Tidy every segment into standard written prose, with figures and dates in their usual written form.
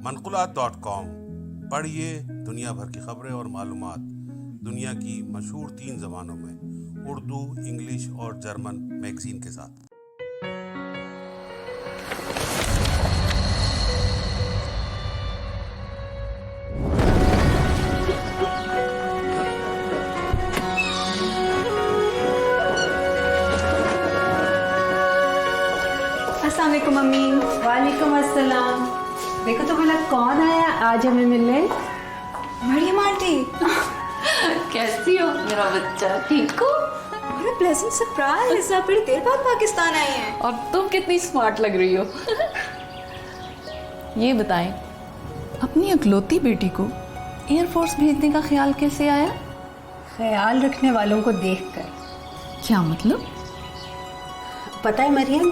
manqulat.com। पढ़िए दुनिया भर की खबरें और मालूमात दुनिया की मशहूर 3 ज़बानों में, उर्दू, इंग्लिश और जर्मन मैगज़ीन के साथ। अस्सलाम वालेकुम मम्मी। वालेकुम अस्सलाम। देखो तो भला कौन आया आज हमें मिलने। मरियम आंटी। कैसी हो मेरा बच्चा, ठीक हो? बड़ा प्लेजेंट सरप्राइज, आप बड़ी देर बाद पाकिस्तान आई हैं। और तुम कितनी स्मार्ट लग रही हो। ये बताएं, अपनी अकलौती बेटी को एयरफोर्स भेजने का ख्याल कैसे आया? ख्याल रखने वालों को देखकर। क्या मतलब? पता है मरियम,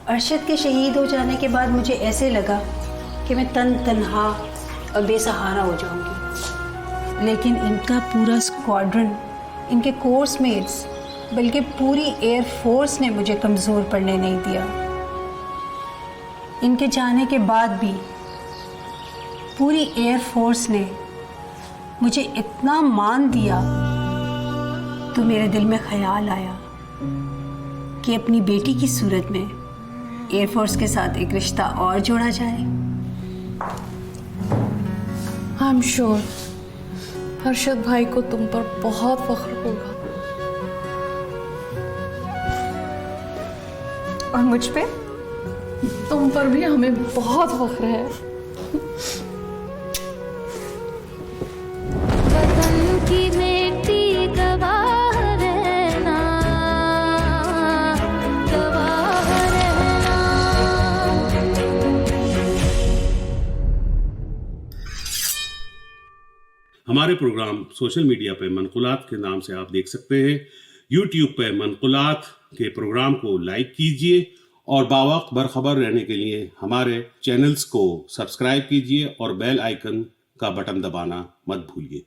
अरशद के शहीद हो जाने के बाद मुझे ऐसे लगा कि मैं तन्हा और बेसहारा हो जाऊंगी, लेकिन इनका पूरा स्क्वाड्रन, इनके कोर्स मेट्स, बल्कि पूरी एयरफोर्स ने मुझे कमज़ोर पड़ने नहीं दिया। इनके जाने के बाद भी पूरी एयरफोर्स ने मुझे इतना मान दिया, तो मेरे दिल में ख्याल आया कि अपनी बेटी की सूरत में एयरफोर्स के साथ एक रिश्ता और जोड़ा जाए। आई एम श्योर अरशद भाई को तुम पर बहुत फख्र होगा। और मुझ पे? तुम पर भी हमें बहुत फख्र है। वतन की बेटी गवाह रहना, गवाह रहना। हमारे प्रोग्राम सोशल मीडिया पे मनकुलात के नाम से आप देख सकते हैं। यूट्यूब पे मनकुलात के प्रोग्राम को लाइक कीजिए और बावक्त बरखबर रहने के लिए हमारे चैनल्स को सब्सक्राइब कीजिए और बेल आइकन का बटन दबाना मत भूलिए।